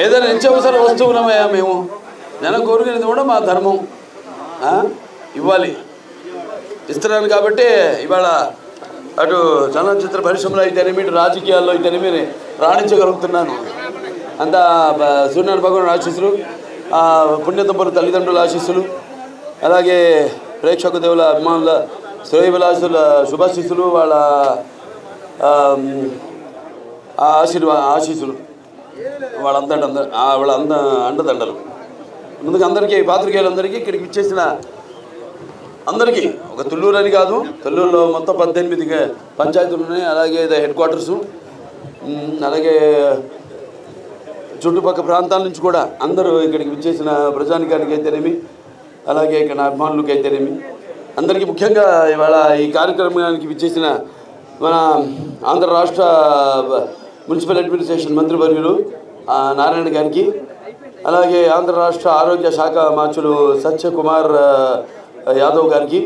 ఏదైనా నిత్యావసర వస్తువులమయ్యా మేము జనం కోరుకునేది కూడా మా ధర్మం ఇవ్వాలి ఇస్తున్నాను కాబట్టి ఇవాళ అటు చలనచిత్ర పరిశ్రమలో అయితేనేమి ఇటు రాజకీయాల్లో అయితేనేమి రాణించగలుగుతున్నాను అంతా సూర్యనారాయణ భగవాన్ ఆశీస్సులు పుణ్యతంపరు తల్లిదండ్రుల ఆశీస్సులు అలాగే ప్రేక్షక దేవుల అభిమానుల శ్రేయవిలాసుల శుభాశీస్సులు వాళ్ళ ఆశీస్సులు వాళ్ళ అండదండలు ముందుగా అందరికీ పాత్రికేయులందరికీ ఇక్కడికి ఇచ్చేసిన అందరికీ ఒక తుళ్ళూరు అని కాదు తుళ్ళూరులో మొత్తం 18 పంచాయతీలు ఉన్నాయి అలాగే హెడ్ క్వార్టర్సు అలాగే చుట్టుపక్కల ప్రాంతాల నుంచి కూడా అందరూ ఇక్కడికి విచ్చేసిన ప్రజానికానికి అయితేనేమి అలాగే ఇక్కడ అభిమానులకి అయితేనేమి అందరికీ ముఖ్యంగా ఇవాళ ఈ కార్యక్రమానికి విచ్చేసిన మన ఆంధ్ర రాష్ట్ర మున్సిపల్ అడ్మినిస్ట్రేషన్ మంత్రివర్యులు నారాయణ గారికి అలాగే ఆంధ్ర రాష్ట్ర ఆరోగ్య శాఖ మార్చులు సత్యకుమార్ యాదవ్ గారికి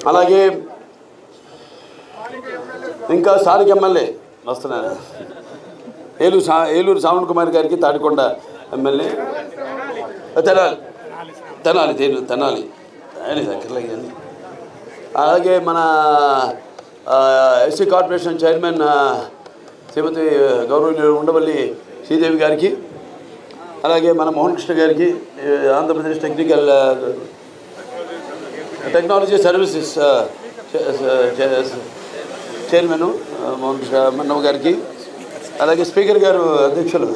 అలాగే ఇంకా స్థానిక ఎమ్మెల్యే వస్తున్నారు ఏలూరు శ్రావణ్ కుమార్ గారికి తాడికొండ ఎమ్మెల్యే తెనాలి అలాగే మన ఎస్సీ కార్పొరేషన్ చైర్మన్ శ్రీమతి గౌరవనీయులు ఉండవల్లి శ్రీదేవి గారికి అలాగే మన మోహన్ కృష్ణ గారికి Andhra Pradesh technology services chairman Mohan Krishna Mannava గారికి అలాగే స్పీకర్ గారు అధ్యక్షులు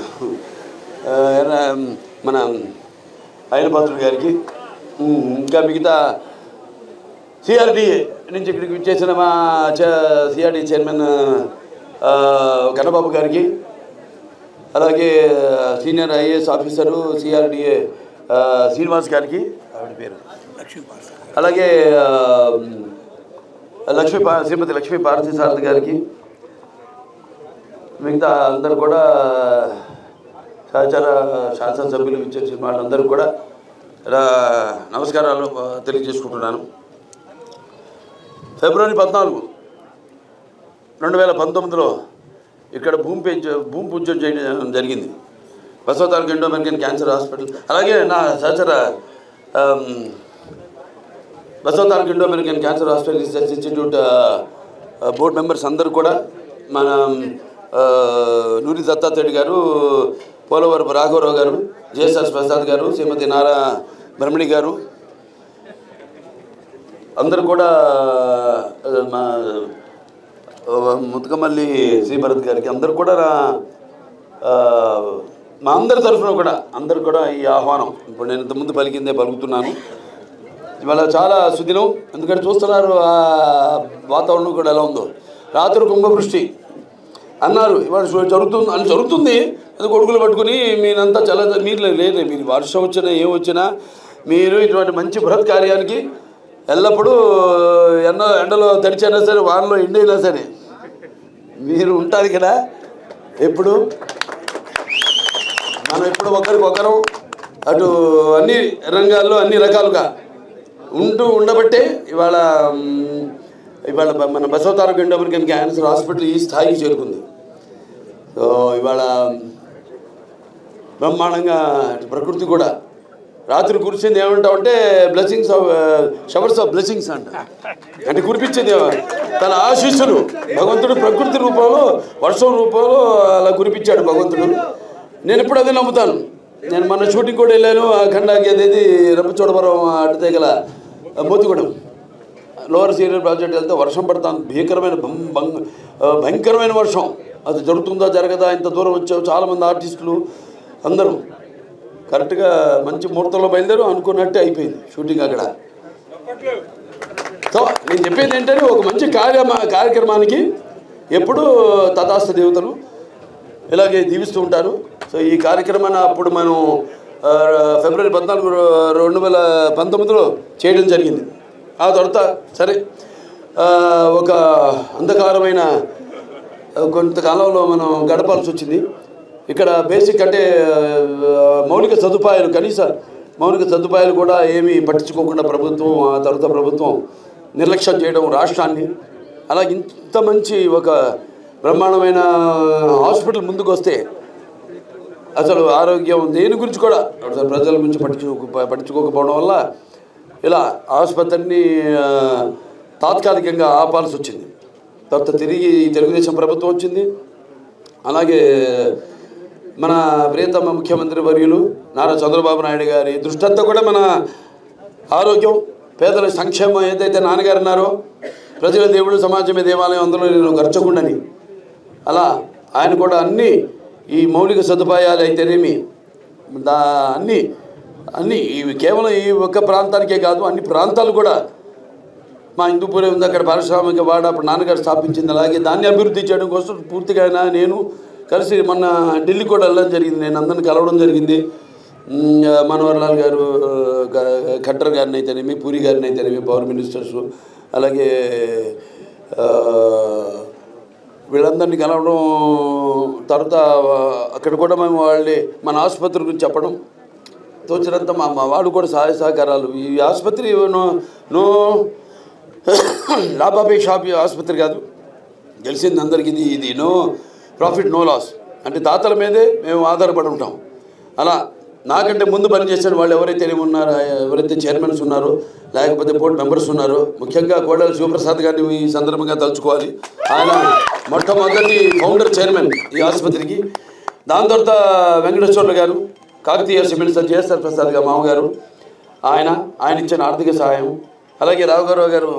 మన అయినపాత్రుడు గారికి ఇంకా మిగతా సిఆర్డీఏ నుంచి ఇక్కడికి విచ్చేసిన మా సిఆర్డీ చైర్మన్ కన్నబాబు గారికి అలాగే senior IAS officer CRDA Srinivas గారికి ఆవిడ పేరు అలాగే శ్రీమతి లక్ష్మీ పార్వతీ సారథి గారికి మిగతా అందరూ కూడా సహచార శాసనసభ్యులు ఇచ్చేసిన వాళ్ళందరూ కూడా నమస్కారాలు తెలియజేసుకుంటున్నాను. ఫిబ్రవరి 14, 2019లో ఇక్కడ భూమి పూజ చేయడం జరిగింది. Basavataraka Indo American cancer hospital అలాగే నా సహచర Basavataraka Indo American cancer hospital research institute board members అందరూ కూడా మన నూరి దత్తాత్రేయుడు గారు, పోలవరపు రాఘవరావు గారు, జేఎస్ఆర్ ప్రసాద్ గారు, శ్రీమతి నారా బ్రహ్మణి గారు అందరూ కూడా మా ముతకమల్లి శ్రీభరత్ గారికి అందరూ కూడా మా అందరి తరఫున కూడా అందరు కూడా ఈ ఆహ్వానం ఇప్పుడు నేను ఇంతకుముందు పలికిందే పలుకుతున్నాను. ఇవాళ చాలా సుదినం, ఎందుకంటే చూస్తున్నారు ఆ వాతావరణం కూడా ఎలా ఉందో. రాత్రి కుంభవృష్టి అన్నారు, ఇవాళ జరుగుతుంది అది కొడుకులు పట్టుకుని మీరంతా చాలా మీరు లేదు, మీరు వర్షం వచ్చినా ఏం వచ్చినా మీరు ఇటువంటి మంచి బృహత్ కార్యానికి ఎల్లప్పుడూ ఎండలో తడిచైనా సరే వానలో ఎండైనా సరే మీరు ఉంటారు కదా. ఎప్పుడు మనం ఎప్పుడు ఒకరికొకరం అటు అన్ని రంగాల్లో అన్ని రకాలుగా ఉండబట్టే ఇవాళ మన Basavataraka Indo American cancer hospital ఈ స్థాయికి చేరుకుంది. సో ఇవాళ బ్రహ్మాండంగా ప్రకృతి కూడా రాత్రి కురిసింది ఏమంటామంటే blessings of showers of blessings అంటే కురిపించేది తన ఆశీస్సులు భగవంతుడు ప్రకృతి రూపంలో వర్షం రూపంలో అలా కురిపించాడు భగవంతుడు. నేను ఇప్పుడు అదే నమ్ముతాను. నేను మన షూటింగ్ కూడా వెళ్ళాను, అఖండాకి అనేది రంపచోడవరం అడితే గల మోతిగూడెం లోవర్ సీనియర్ ప్రాజెక్ట్ వెళ్తే వర్షం పడతాను, భయంకరమైన వర్షం. అది జరుగుతుందా జరగదా, ఇంత దూరం వచ్చావు, చాలామంది ఆర్టిస్టులు అందరూ కరెక్ట్గా మంచి ముహూర్తంలో బయలుదేరు అనుకున్నట్టే అయిపోయింది షూటింగ్ అక్కడ. సో నేను చెప్పేది ఏంటంటే ఒక మంచి కార్యక్రమానికి ఎప్పుడూ తథాస్థ దేవతలు ఇలాగే దీవిస్తూ ఉంటారు. సో ఈ కార్యక్రమాన్ని అప్పుడు మనం ఫిబ్రవరి 14, 2019లో చేయడం జరిగింది. ఆ తర్వాత సరే ఒక అంధకారమైన కొంతకాలంలో మనం గడపాల్సి వచ్చింది. ఇక్కడ బేసిక్ అంటే మౌలిక సదుపాయాలు, కనీస మౌలిక సదుపాయాలు కూడా ఏమీ పట్టించుకోకుండా ప్రభుత్వం, ఆ తర్వాత ప్రభుత్వం నిర్లక్ష్యం చేయడం రాష్ట్రాన్ని. అలా ఇంత మంచి ఒక బ్రహ్మాండమైన హాస్పిటల్ ముందుకు వస్తే అసలు ఆరోగ్యం దేని గురించి కూడా అసలు ప్రజల గురించి పట్టించుకోకపోవడం వల్ల ఇలా ఆసుపత్రిని తాత్కాలికంగా ఆపాల్సి వచ్చింది. తర్వాత తిరిగి తెలుగుదేశం ప్రభుత్వం వచ్చింది. అలాగే మన ప్రియతమ ముఖ్యమంత్రి వర్యులు నారా చంద్రబాబు నాయుడు గారి దృష్టంతో కూడా మన ఆరోగ్యం, పేదల సంక్షేమం ఏదైతే నాన్నగారు అన్నారో, ప్రజల దేవుడు సమాజమే దేవాలయం అందులో నేను గర్చకుండని, అలా ఆయన కూడా అన్నీ ఈ మౌలిక సదుపాయాలు అయితేనేమి అన్నీ ఇవి కేవలం ఈ ఒక్క ప్రాంతానికే కాదు, అన్ని ప్రాంతాలు కూడా మా హిందూపురం ఉంది, అక్కడ పారిశ్రామిక వాడ అప్పుడు నాన్నగారు స్థాపించింది. అలాగే దాన్ని అభివృద్ధి చేయడం కోసం పూర్తిగా నేను కలిసి మొన్న ఢిల్లీ కూడా వెళ్ళడం జరిగింది. నేను అందరిని కలవడం జరిగింది. మనోహర్ లాల్ గారు, ఖట్టర్ గారిని అయితేనేమి, పూరి గారిని అయితేనేమి, పవర్ మినిస్టర్స్, అలాగే వీళ్ళందరినీ కలవడం, తర్వాత అక్కడ కూడా మేము వాళ్ళే మన ఆసుపత్రి గురించి చెప్పడం, తోచినంత మా వాడు కూడా సహాయ సహకారాలు. ఈ ఆసుపత్రి నో లాభాపేక్ష ఆసుపత్రి కాదు, తెలిసింది అందరికీ ఇది నో ప్రాఫిట్ నో లాస్, అంటే దాతల మీదే మేము ఆధారపడి ఉంటాం. అలా నాకంటే ముందు పనిచేసిన వాళ్ళు ఎవరైతే ఉన్నారో, ఎవరైతే చైర్మన్స్ ఉన్నారో, లేకపోతే బోర్డు మెంబర్స్ ఉన్నారో, ముఖ్యంగా కోడెల శివప్రసాద్ గారిని ఈ సందర్భంగా తలుచుకోవాలి. ఆయన మొట్టమొదటి ఫౌండర్ చైర్మన్ ఈ ఆసుపత్రికి. దాని తర్వాత వెంకటేశ్వర్లు గారు, కాకతీయ సిమెంట్స్ జేఎస్ఆర్ ప్రసాద్ గారు మామగారు, ఆయన ఇచ్చిన ఆర్థిక సహాయం. అలాగే రాఘవరావు గారు,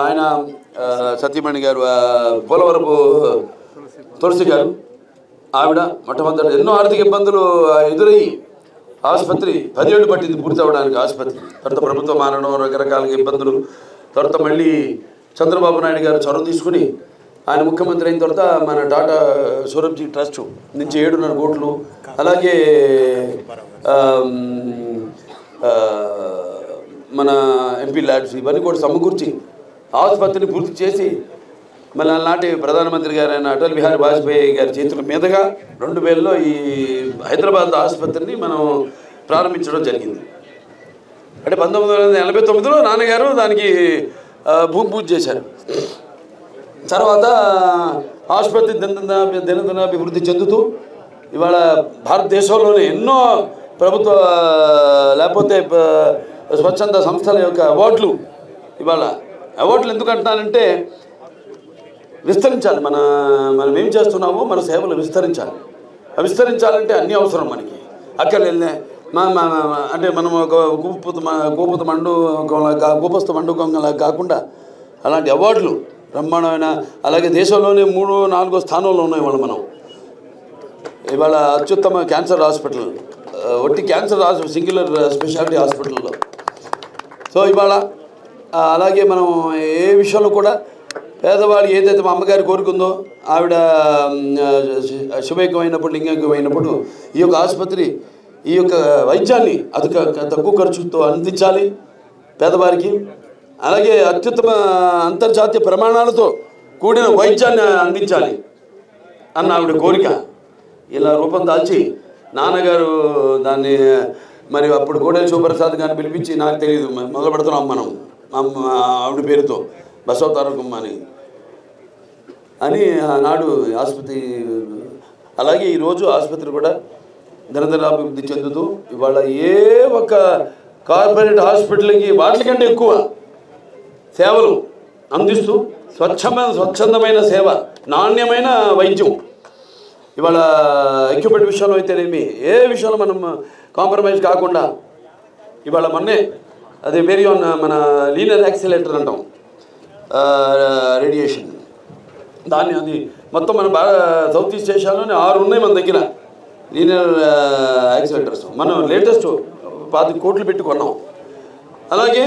ఆయన సతీమణి గారు, పోలవరపు తులసి గారు, ఆవిడ మొట్టమొదటి ఎన్నో ఆర్థిక ఇబ్బందులు ఎదురయ్యి ఆసుపత్రి 10 ఏళ్ళు పట్టింది పూర్తి అవ్వడానికి ఆసుపత్రి. తర్వాత ప్రభుత్వం మారడం, రకరకాల ఇబ్బందులు. తర్వాత మళ్ళీ చంద్రబాబు నాయుడు గారు చొరవ తీసుకుని ఆయన ముఖ్యమంత్రి అయిన తర్వాత మన టాటా సౌరభ్జీ ట్రస్ట్ నుంచి 7.5 కోట్లు, అలాగే మన ఎంపీ ల్యాడ్స్ ఇవన్నీ కూడా సమకూర్చి ఆసుపత్రిని పూర్తి చేసి మళ్ళీ నాటి ప్రధానమంత్రి గారైన అటల్ బిహారీ వాజ్పేయి గారి చేతుల మీదుగా 2000లో ఈ హైదరాబాద్ ఆసుపత్రిని మనం ప్రారంభించడం జరిగింది. అంటే 1989లో నాన్నగారు దానికి భూమి పూజ చేశారు. తర్వాత ఆసుపత్రి దినదిన అభివృద్ధి చెందుతూ ఇవాళ భారతదేశంలోనే ఎన్నో ప్రభుత్వ లేకపోతే స్వచ్ఛంద సంస్థల యొక్క అవార్డులు, ఇవాళ అవార్డులు ఎందుకు అంటున్నానంటే విస్తరించాలి. మనం ఏం చేస్తున్నామో మన సేవలు విస్తరించాలి. విస్తరించాలంటే అన్నీ అవసరం మనకి. అక్కడ వెళ్ళే అంటే మనం ఒక గోపస్థ మండూకంలా కాకుండా అలాంటి అవార్డులు బ్రహ్మాండమైన, అలాగే దేశంలోనే 3-4 స్థానంలో ఉన్నాయి మనం. ఇవాళ అత్యుత్తమ క్యాన్సర్ హాస్పిటల్, ఒట్టి క్యాన్సర్ సింగులర్ స్పెషాలిటీ హాస్పిటల్లో. సో ఇవాళ అలాగే మనం ఏ విషయంలో కూడా పేదవాడు ఏదైతే మా అమ్మగారి కోరుకుందో, ఆవిడ శుభైకమైనప్పుడు, లింగైకమైనప్పుడు ఈ యొక్క ఆసుపత్రి ఈ యొక్క వైద్యాన్ని తక్కువ ఖర్చుతో అందించాలి పేదవారికి. అలాగే అత్యుత్తమ అంతర్జాతీయ ప్రమాణాలతో కూడిన వైద్యాన్ని అందించాలి అన్న ఆవిడ కోరిక. ఇలా రూపం దాల్చి నాన్నగారు దాన్ని మరి అప్పుడు కోడెల శివప్రసాద్ గారిని పిలిపించి, నాకు తెలియదు మొదలు పెడుతున్నాం మనం ఆవిడ పేరుతో బసవతారకమ్మ అని ఆనాడు ఆసుపత్రి. అలాగే ఈరోజు ఆసుపత్రి కూడా దినదినాభివృద్ధి చెందుతూ ఇవాళ ఏ ఒక్క కార్పొరేట్ హాస్పిటల్కి వాటికంటే ఎక్కువ సేవలు అందిస్తూ స్వచ్ఛందమైన సేవ, నాణ్యమైన వైద్యం. ఇవాళ ఎక్విప్మెంట్ విషయంలో అయితేనేమి ఏ విషయంలో మనం కాంప్రమైజ్ కాకుండా ఇవాళ మొన్నే అదే వేరియాన్ మన లీనియర్ యాక్సిలేటర్ అంటాం, రేడియేషన్, దాన్ని అది మొత్తం మన సౌత్ ఈస్ట్ ఏషియాలోనే 6 ఉన్నాయి మన దగ్గర లీనియర్ యాక్సిలేటర్స్. మనం లేటెస్ట్ 10 కోట్లు పెట్టి కొన్నాం. అలాగే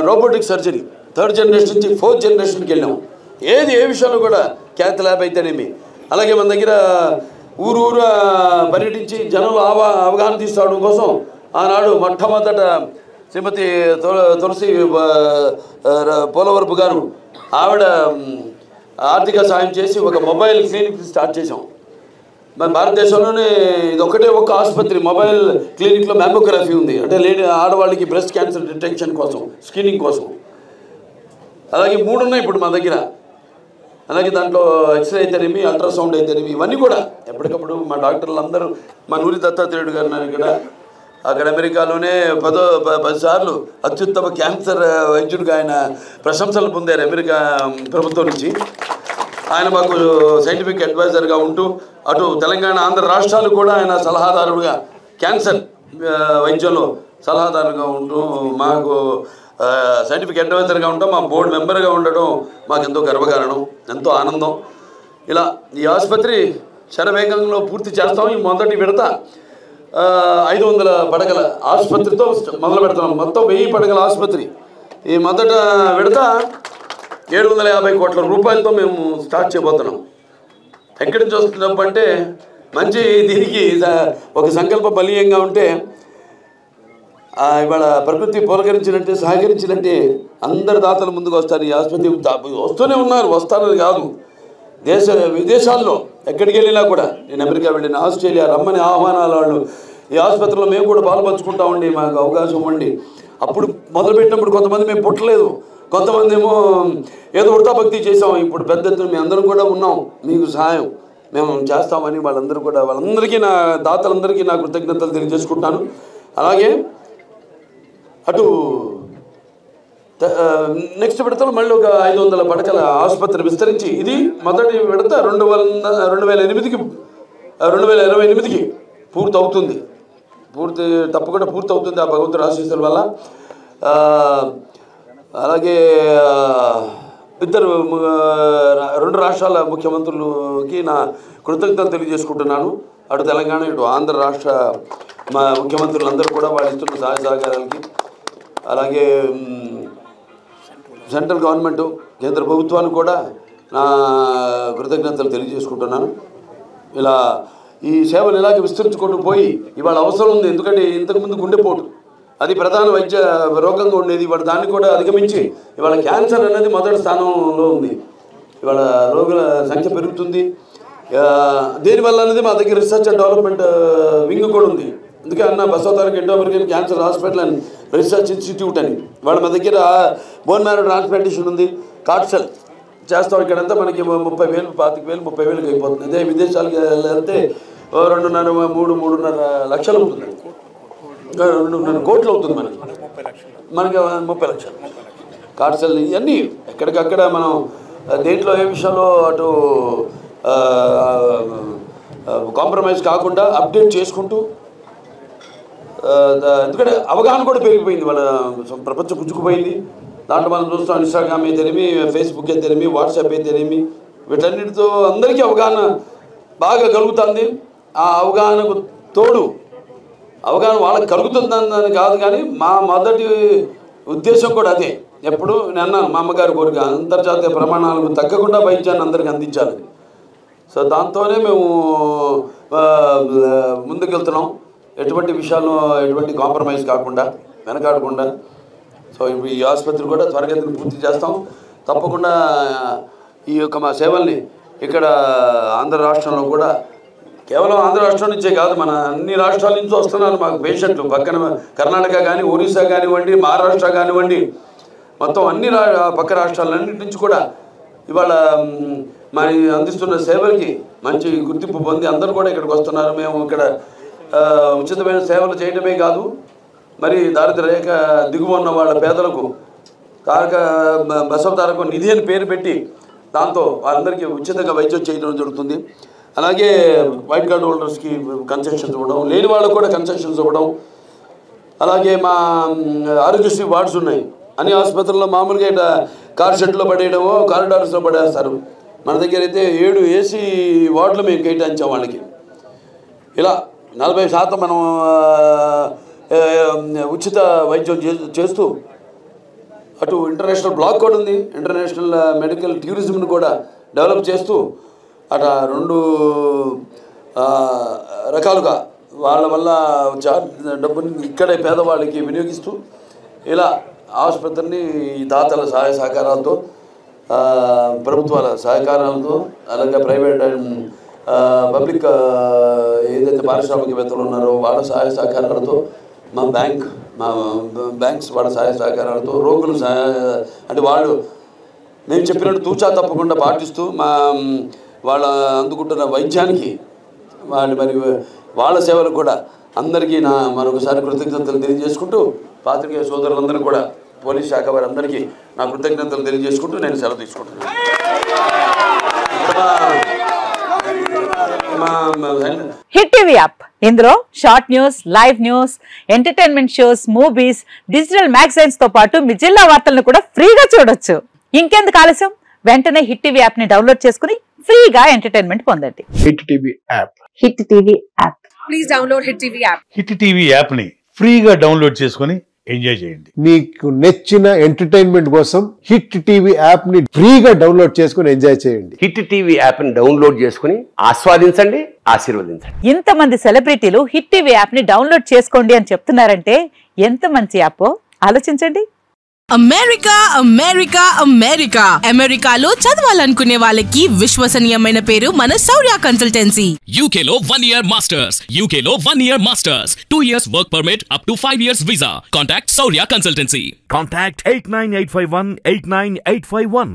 రోబోటిక్ సర్జరీ 3rd జనరేషన్ నుంచి 4th జనరేషన్కి వెళ్ళాం. ఏ విషయంలో కూడా క్యాత్ ల్యాబ్ అయితేనేమి. అలాగే మన దగ్గర ఊరు పర్యటించి జనంలో అవగాహన తీసుకోవడం కోసం ఆనాడు మొట్టమొదట శ్రీమతి తులసి పోలవరపు గారు, ఆవిడ ఆర్థిక సాయం చేసి ఒక మొబైల్ క్లినిక్ స్టార్ట్ చేసాం. మన భారతదేశంలోనే ఇది ఒక్క ఆసుపత్రి మొబైల్ క్లినిక్లో మ్యామోగ్రఫీ ఉంది. అంటే ఆడవాళ్ళకి బ్రెస్ట్ క్యాన్సర్ డిటెక్షన్ కోసం, స్క్రీనింగ్ కోసం. అలాగే 3 ఉన్నాయి ఇప్పుడు మా దగ్గర. అలాగే దాంట్లో ఎక్స్రే అయితేనేమి, అల్ట్రాసౌండ్ అయితేనేమి, ఇవన్నీ కూడా ఎప్పటికప్పుడు మా డాక్టర్లు అందరూ, మా నూరి దత్తాత్రేయుడు గారు ఉన్నారు ఇక్కడ, అక్కడ అమెరికాలోనే 10 సార్లు అత్యుత్తమ క్యాన్సర్ వైద్యుడిగా ఆయన ప్రశంసలు పొందారు అమెరికా ప్రభుత్వం నుంచి. ఆయన మాకు సైంటిఫిక్ అడ్వైజర్గా ఉంటూ అటు తెలంగాణ, ఆంధ్ర రాష్ట్రాలు కూడా ఆయన సలహాదారుడుగా క్యాన్సర్ వైద్యంలో సలహాదారుగా ఉంటూ మాకు సైంటిఫిక్ అడ్వైజర్గా ఉంటాం. మా బోర్డు మెంబర్గా ఉండడం మాకు ఎంతో గర్వకారణం, ఎంతో ఆనందం. ఇలా ఈ ఆసుపత్రి శరవేగంలో పూర్తి చేస్తాం. ఈ మొదటి విడత 500 పడకల ఆసుపత్రితో మొదలు పెడుతున్నాం. మొత్తం 1000 పడకల ఆసుపత్రి. ఈ మొదట విడత 750 కోట్ల రూపాయలతో మేము స్టార్ట్ చేయబోతున్నాం. ఎక్కడి నుంచి వస్తున్నప్పుడు అంటే మంచి దీనికి ఒక సంకల్ప బలీయంగా ఉంటే ఇవాళ ప్రకృతి పులకరించినట్టే, సహకరించినట్టే అందరు దాతలు ముందుకు వస్తారు. ఈ ఆసుపత్రి వస్తూనే ఉన్నారు, వస్తారని కాదు. విదేశాల్లో ఎక్కడికి వెళ్ళినా కూడా, నేను అమెరికా వెళ్ళిన, ఆస్ట్రేలియా రమ్మని ఆహ్వానాల వాళ్ళు ఈ ఆసుపత్రిలో మేము కూడా పాల్పంచుకుంటామండి, మాకు అవకాశం ఇవ్వండి. అప్పుడు మొదలుపెట్టినప్పుడు కొంతమంది మేము పుట్టలేదు, కొంతమంది ఏమో ఏదో వృతాభక్తి చేసాం. ఇప్పుడు పెద్ద ఎత్తున మేము అందరం కూడా ఉన్నాం, మీకు సహాయం మేము చేస్తామని వాళ్ళందరికీ నా దాతలందరికీ నా కృతజ్ఞతలు తెలియజేసుకుంటాను. అలాగే అటు నెక్స్ట్ విడతలో మళ్ళీ ఒక 500 పడకల ఆసుపత్రి విస్తరించి, ఇది మొదటి విడత 2028కి పూర్తి అవుతుంది. తప్పకుండా పూర్తి అవుతుంది ఆ భగవంతుడి ఆశీస్సుల వల్ల. అలాగే 2 రాష్ట్రాల ముఖ్యమంత్రులకి నా కృతజ్ఞతలు తెలియజేసుకుంటున్నాను. అటు తెలంగాణ, ఇటు ఆంధ్ర రాష్ట్ర మా ముఖ్యమంత్రులందరూ కూడా వాళ్ళు ఇస్తున్న సహాయ సహకారాలకి, అలాగే సెంట్రల్ గవర్నమెంటు, కేంద్ర ప్రభుత్వానికి కూడా నా కృతజ్ఞతలు తెలియజేసుకుంటున్నాను. ఇలా ఈ సేవలు ఇలాగే విస్తరించుకుంటూ పోయి ఇవాళ అవసరం ఉంది. ఎందుకంటే ఇంతకుముందు గుండెపోటు అది ప్రధాన వైద్య రోగంగా ఉండేది. ఇవాళ దాన్ని కూడా అధిగమించి ఇవాళ క్యాన్సర్ అనేది మొదటి స్థానంలో ఉంది. ఇవాళ రోగుల సంఖ్య పెరుగుతుంది. దేనివల్ల అనేది మా దగ్గర రీసెర్చ్ అండ్ డెవలప్మెంట్ వింగ్ కూడా ఉంది. అందుకే అన్న Basavataraka Indo American cancer hospital and research institute అని వాళ్ళ మా దగ్గర బోన్ మ్యారో ట్రాన్స్ప్లాంటేషన్ ఉంది, కార్డ్సెల్ చేస్తాం. ఇక్కడంతా మనకి 30,000, 25,000, 30,000 అయిపోతుంది. అదే విదేశాలకు వెళ్తే 2.5-3.5 లక్షలు అవుతుంది, 2.5 కోట్లు అవుతుంది మనకి 30 లక్షలు కార్డ్సెల్. ఇవన్నీ ఎక్కడికక్కడ మనం దేంట్లో ఏ విషయంలో అటు కాంప్రమైజ్ కాకుండా అప్డేట్ చేసుకుంటూ, ఎందుకంటే అవగాహన కూడా పెరిగిపోయింది, వాళ్ళ ప్రపంచం పుచ్చుకుపోయింది. దాంట్లో మనం చూస్తాం ఇన్స్టాగ్రామ్ అయితేనేమి, ఫేస్బుక్ అయితేనేమి, వాట్సాప్ అయితేనేమి, వీటన్నిటితో అందరికీ అవగాహన బాగా కలుగుతుంది. ఆ అవగాహనకు తోడు అవగాహన వాళ్ళకి కలుగుతుందని కాదు, కానీ మా మొదటి ఉద్దేశం కూడా అదే. ఎప్పుడు నేను అన్నాను, మా అమ్మగారి కోరిక అంతర్జాతీయ ప్రమాణాలకు తగ్గకుండా వైద్యాన్ని అందరికీ అందించాలని. సో దాంతోనే మేము ముందుకెళ్తున్నాం. ఎటువంటి విషయాల్లో ఎటువంటి కాంప్రమైజ్ కాకుండా, వెనకాడకుండా. సో ఈ ఆసుపత్రి కూడా త్వరగతిని పూర్తి చేస్తాం. తప్పకుండా ఈ యొక్క మా సేవల్ని ఇక్కడ ఆంధ్ర రాష్ట్రంలో కూడా, కేవలం ఆంధ్ర రాష్ట్రం నుంచే కాదు, మన అన్ని రాష్ట్రాల నుంచి వస్తున్నారు మాకు పేషెంట్లు. పక్కన కర్ణాటక కానీ, ఒరిస్సా కానివ్వండి, మహారాష్ట్ర కానివ్వండి, మొత్తం అన్ని పక్క రాష్ట్రాలన్నింటి నుంచి కూడా ఇవాళ మరి అందిస్తున్న సేవలకి మంచి గుర్తింపు పొంది అందరూ కూడా ఇక్కడికి వస్తున్నారు. మేము ఇక్కడ ఉచితమైన సేవలు చేయడమే కాదు, మరి దారిద్ర్య రేఖ దిగువ ఉన్న వాళ్ళ పేదలకు బసవతారక నిధి అని పేరు పెట్టి దాంతో వాళ్ళందరికీ ఉచితంగా వైద్యం చేయడం జరుగుతుంది. అలాగే వైట్ కార్డ్ హోల్డర్స్కి కన్సెషన్స్ ఇవ్వడం, లేని వాళ్ళకు కూడా కన్సెషన్స్ ఇవ్వడం. అలాగే మా ఆరోగ్యశ్రీ వార్డ్స్ ఉన్నాయి అన్ని ఆసుపత్రుల్లో. మామూలుగా ఇట్లా కార్ షెడ్లో పడేయడమో కారిడార్స్లో పడేస్తారు. మన దగ్గర అయితే 7 AC వార్డులు మేము కేటాయించాం వాళ్ళకి. ఇలా 40% మనం ఉచిత వైద్యం చేస్తూ, అటు ఇంటర్నేషనల్ బ్లాక్ కూడా ఉంది, ఇంటర్నేషనల్ మెడికల్ టూరిజంను కూడా డెవలప్ చేస్తూ, అట 2 రకాలుగా వాళ్ళ వల్ల డబ్బుని ఇక్కడే పేదవాళ్ళకి వినియోగిస్తూ, ఇలా ఆసుపత్రిని దాతల సహాయ సహకారాలతో, ప్రభుత్వాల సహకారాలతో, అలాగే ప్రైవేట్ అండ్ పబ్లిక్ ఏదైతే పారిశ్రామికవేత్తలు ఉన్నారో వాళ్ళ సహాయ సహకారాలతో, మా బ్యాంక్స్ వాళ్ళ సహాయ సహకారాలతో, రోగులు అంటే వాళ్ళు నేను చెప్పినట్టు తూచా తప్పకుండా పాటిస్తూ వాళ్ళ అందుకుంటున్న వైద్యానికి వాళ్ళ సేవలకు కూడా అందరికీ మరొకసారి కృతజ్ఞతలు తెలియజేసుకుంటూ పాత్రికేయ సోదరులందరూ కూడా పోలీస్ శాఖ వారందరికీ నా కృతజ్ఞతలు తెలియజేసుకుంటూ నేను సెలవు తీసుకుంటున్నాను. హిట్ టీవీ యాప్ ఇందులో short news, live news, entertainment shows, movies, digital magazines తో పాటు మీ జిల్లా వార్తలను కూడా ఫ్రీగా చూడొచ్చు. ఇంకెందుకు ఆలస్యం, వెంటనే హిట్ టీవీ యాప్ ని డౌన్లోడ్ చేసుకుని ఫ్రీగా ఎంటర్టైన్మెంట్ పొందండి. Hit TV app. Hit TV app. Please download hit TV app. Hit TV app ని ఫ్రీగా డౌన్లోడ్ చేసుకుని ఎంజాయ్ చేయండి. మీకు నచ్చిన ఎంటర్టైన్మెంట్ కోసం హిట్ టీవీ యాప్ ని ఫ్రీగా డౌన్లోడ్ చేసుకుని ఎంజాయ్ చేయండి. హిట్ టీవీ యాప్ ని డౌన్లోడ్ చేసుకుని ఆస్వాదించండి, ఆశీర్వదించండి. ఇంతమంది సెలబ్రిటీలు హిట్ టీవీ యాప్ ని డౌన్లోడ్ చేసుకోండి అని చెప్తున్నారంటే ఎంత మంచి యాప్ ఆలోచించండి. అమెరికా అమెరికా అమెరికా అమెరికాలో చదవాలనుకునే వాళ్ళకి విశ్వసనీయమైన పేరు మన శౌర్య కన్సల్టెన్సీ. UK లో 1 year masters, UK లో 1 year masters, 2 years work permit up to 5 years visa. Contact Saurya Consultancy. Contact 89851 89851.